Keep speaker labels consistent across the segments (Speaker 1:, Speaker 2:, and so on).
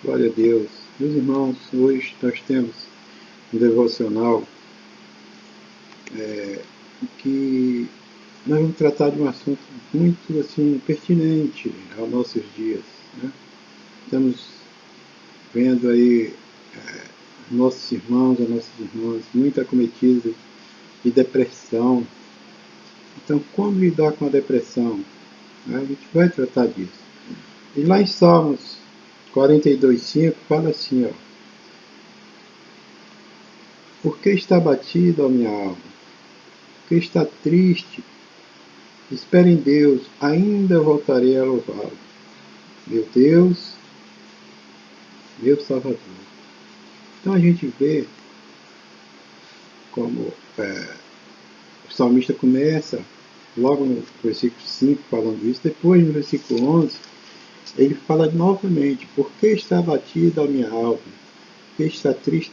Speaker 1: Glória a Deus. Meus irmãos, hoje nós temos um devocional que nós vamos tratar de um assunto muito assim pertinente aos nossos dias, né? Estamos vendo aí nossos irmãos e nossas irmãs muito acometidos de depressão. Então, como lidar com a depressão? A gente vai tratar disso. E lá em Salmos 42:5 fala assim, ó: por que está abatida a minha alma? Por que está triste? Espere em Deus, ainda voltarei a louvá-lo. Meu Deus, meu Salvador. Então a gente vê como o salmista começa, logo no versículo 5, falando isso. Depois, no versículo 11, ele fala novamente: por que está abatida a minha alma? Por que está triste?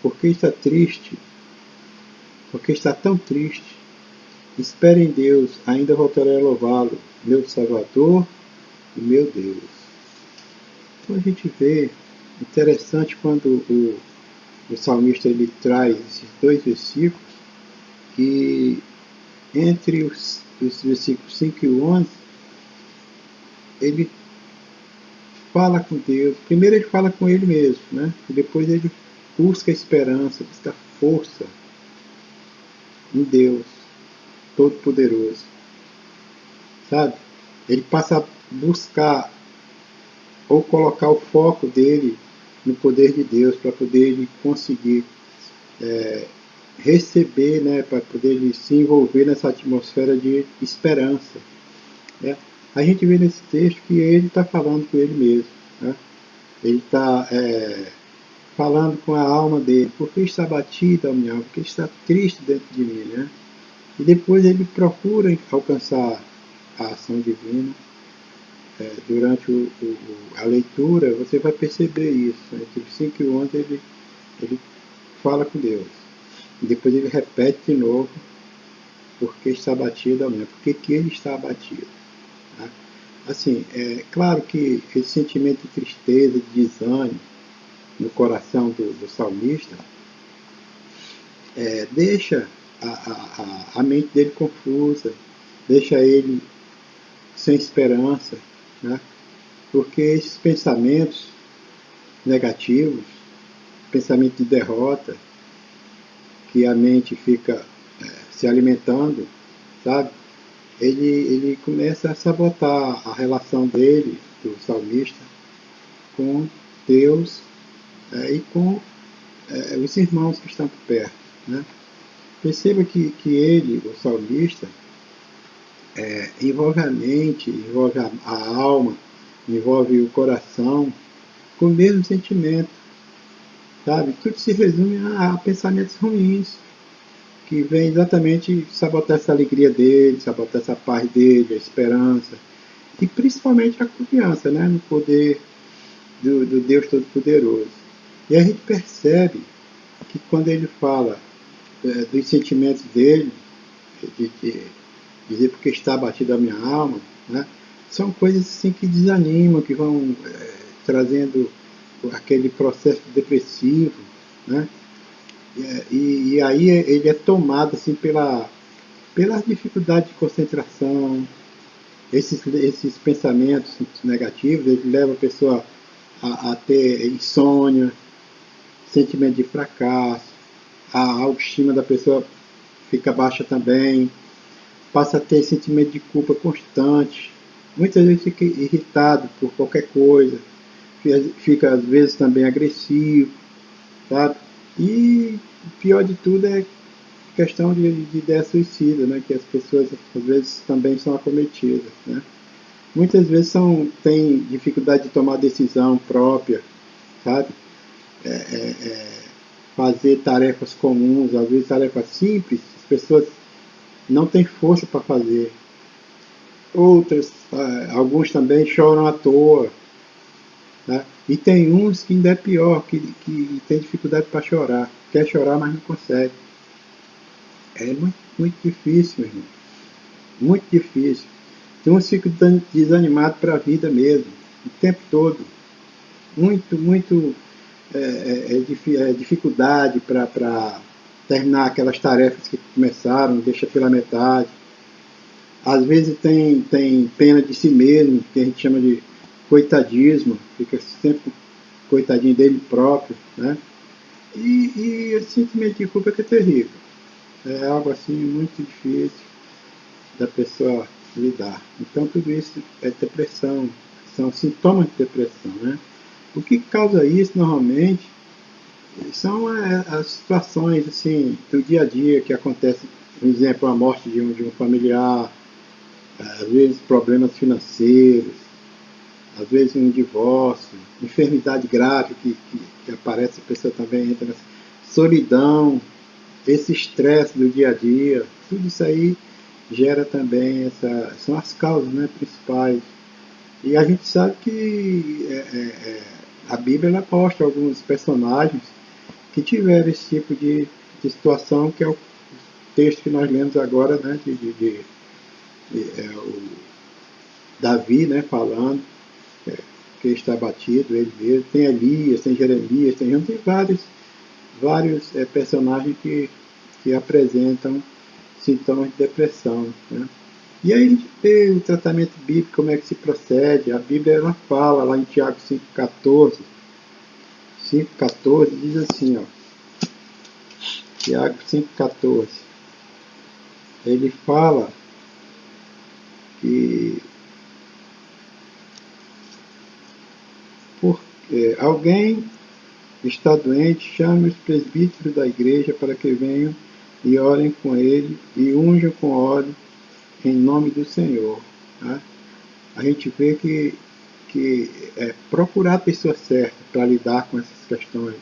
Speaker 1: Por que está triste? Por que está tão triste? Espere em Deus, ainda voltarei a louvá-lo, meu Salvador e meu Deus. Então a gente vê, interessante quando o salmista ele traz esses dois versículos, que entre os versículos 5 e 11, ele fala com Deus. Primeiro ele fala com ele mesmo, né? E depois ele busca esperança, busca força em Deus Todo-Poderoso, sabe? Ele passa a buscar ou colocar o foco dele no poder de Deus para poder ele conseguir receber, né, para poder ele se envolver nessa atmosfera de esperança, né? A gente vê nesse texto que ele está falando com ele mesmo, né? Ele está falando com a alma dele: por que está batida a minha alma? Por que está triste dentro de mim, né? E depois ele procura alcançar a ação divina. Durante a leitura, você vai perceber isso. Entre os 5 e 11, ele fala com Deus. E depois ele repete de novo: por que está abatido a minha? Por que ele está abatido? Tá? Assim, é claro que esse sentimento de tristeza, de desânimo no coração do salmista deixa a mente dele confusa, deixa ele sem esperança, né? Porque esses pensamentos negativos, pensamento de derrota, que a mente fica se alimentando, sabe? Ele começa a sabotar a relação dele, do salmista, com Deus e com os irmãos que estão por perto, né? Perceba que ele, o salmista, envolve a mente, envolve a alma, envolve o coração com o mesmo sentimento, sabe? Tudo se resume a pensamentos ruins, que vem exatamente sabotar essa alegria dele, sabotar essa paz dele, a esperança, e principalmente a confiança, né, no poder do Deus Todo-Poderoso. E a gente percebe que quando ele fala dos sentimentos dele, de dizer porque está abatida a minha alma, né, são coisas assim que desanimam, que vão trazendo aquele processo depressivo, né? E aí ele é tomado assim pela dificuldade de concentração, esses pensamentos negativos, ele leva a pessoa a ter insônia, sentimento de fracasso, a autoestima da pessoa fica baixa também, passa a ter sentimento de culpa constante, muitas vezes fica irritado por qualquer coisa, fica às vezes também agressivo, sabe? E o pior de tudo é questão de ideia suicida, né? Que as pessoas às vezes também são acometidas, né? Muitas vezes têm dificuldade de tomar decisão própria, sabe? Fazer tarefas comuns, às vezes tarefas simples, as pessoas não têm força para fazer. Outras, alguns também choram à toa, né? E tem uns que ainda é pior, que tem dificuldade para chorar, quer chorar, mas não consegue. É muito, muito difícil, meu irmão. Muito difícil. Então eu fico desanimado para a vida mesmo, o tempo todo. muito dificuldade para terminar aquelas tarefas que começaram, deixa pela metade. Às vezes tem pena de si mesmo, que a gente chama de coitadismo, fica sempre coitadinho dele próprio, né? E esse sentimento de culpa que é terrível. É algo assim muito difícil da pessoa lidar. Então tudo isso é depressão, são sintomas de depressão, né? O que causa isso normalmente são as situações assim do dia a dia que acontecem, por exemplo, a morte de um familiar, às vezes problemas financeiros, às vezes um divórcio, enfermidade grave que aparece, a pessoa também entra nessa solidão, esse estresse do dia a dia, tudo isso aí gera também são as causas, né, principais. E a gente sabe que a Bíblia ela mostra alguns personagens que tiveram esse tipo de situação, que é o texto que nós lemos agora, né, o Davi, né, falando que está abatido, ele mesmo. Tem Elias, tem Jeremias, tem vários personagens que apresentam sintomas de depressão, né? E aí a gente vê o tratamento bíblico, como é que se procede. A Bíblia ela fala lá em Tiago 5,14, diz assim, ó, Tiago 5,14, ele fala que alguém está doente, chame os presbíteros da igreja para que venham e orem com ele e unjam com óleo em nome do Senhor. Tá? A gente vê que procurar a pessoa certa para lidar com essas questões,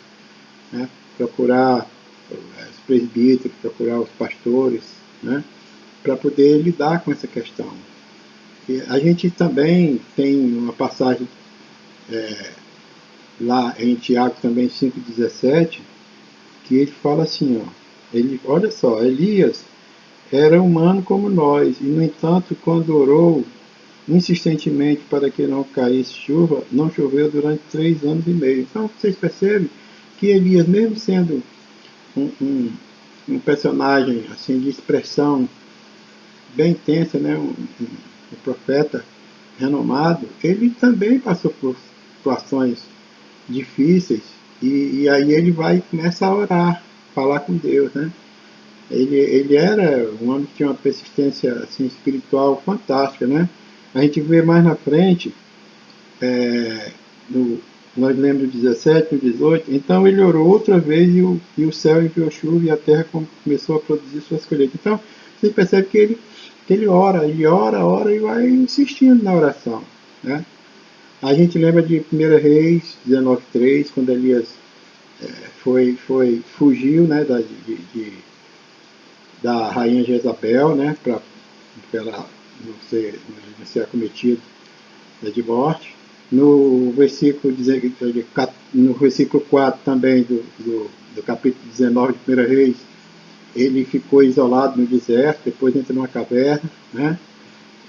Speaker 1: né? Procurar os presbíteros, procurar os pastores, né? Para poder lidar com essa questão. E a gente também tem uma passagem lá em Tiago também 5,17, que ele fala assim, ó, olha só, Elias era humano como nós, e no entanto, quando orou insistentemente para que não caísse chuva, não choveu durante 3 anos e meio. Então vocês percebem que Elias, mesmo sendo um personagem assim de expressão bem intensa, né, um profeta renomado, ele também passou por situações difíceis, e aí ele vai e começa a orar, falar com Deus, né? Ele era um homem que tinha uma persistência assim, espiritual fantástica, né? A gente vê mais na frente, nós lemos 17, no 18, então ele orou outra vez e o céu enviou chuva e a terra começou a produzir suas colheitas. Então, você percebe que ele ora e vai insistindo na oração, né? A gente lembra de 1 Reis 19,3, quando Elias fugiu, né, da rainha Jezabel, né, para ela não ser acometido de morte. No versículo 4 também do capítulo 19 de 1 Reis, ele ficou isolado no deserto, depois entra numa caverna, né?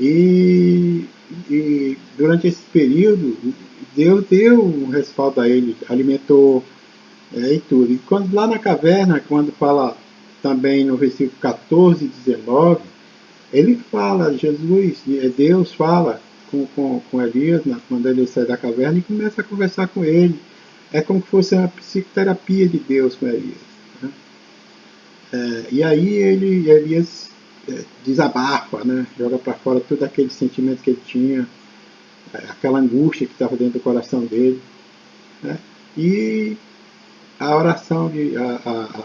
Speaker 1: E durante esse período, Deus deu um respaldo a ele, alimentou e tudo. E quando lá na caverna, quando fala também no versículo 14 e 19, ele fala, Deus fala com Elias, né, quando ele sai da caverna, e começa a conversar com ele. É como se fosse uma psicoterapia de Deus com Elias. Né? E aí Elias desabafa, né? Joga para fora todo aquele sentimento que ele tinha, aquela angústia que estava dentro do coração dele. Né? E a oração,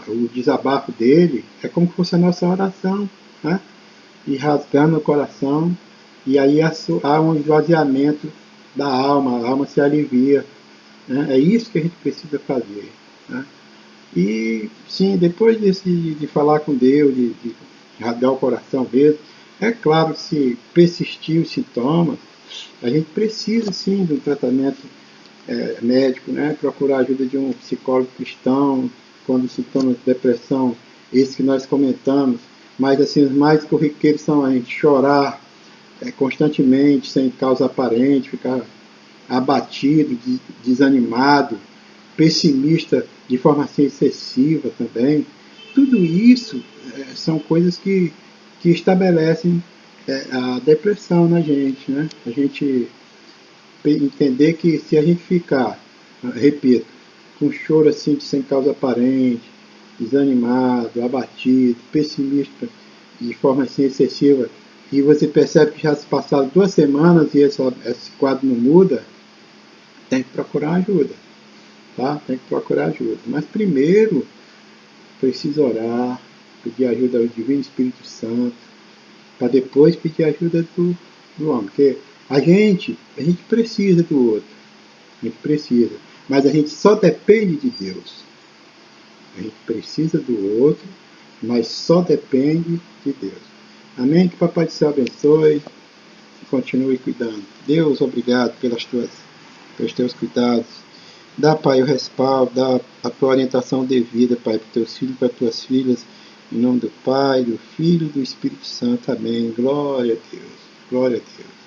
Speaker 1: o desabafo dele é como se fosse a nossa oração, né? E rasgando o coração, e aí há um esvaziamento da alma, a alma se alivia. Né? É isso que a gente precisa fazer. Né? E sim, depois de falar com Deus, de rasgar o coração mesmo, é claro que se persistir os sintomas, a gente precisa sim de um tratamento médico, né? Procurar a ajuda de um psicólogo cristão, quando sintomas de depressão, esses que nós comentamos, mas assim, os mais corriqueiros são a gente chorar constantemente, sem causa aparente, ficar abatido, desanimado, pessimista de forma assim excessiva também. Tudo isso são coisas que estabelecem a depressão na gente, né? A gente entender que se a gente ficar, repito, com choro assim sem causa aparente, desanimado, abatido, pessimista de forma assim excessiva, e você percebe que já se passaram 2 semanas e esse quadro não muda, tem que procurar ajuda, tá? Tem que procurar ajuda. Mas primeiro precisa orar, pedir ajuda ao Divino Espírito Santo, para depois pedir ajuda do homem. Porque a gente precisa do outro. A gente precisa. Mas a gente só depende de Deus. A gente precisa do outro, mas só depende de Deus. Amém? Que o Papai do Céu abençoe e continue cuidando. Deus, obrigado pelos teus cuidados. Dá, Pai, o respaldo, dá a tua orientação devida, Pai, para os teus filhos e para as tuas filhas. Em nome do Pai, do Filho e do Espírito Santo. Amém. Glória a Deus. Glória a Deus.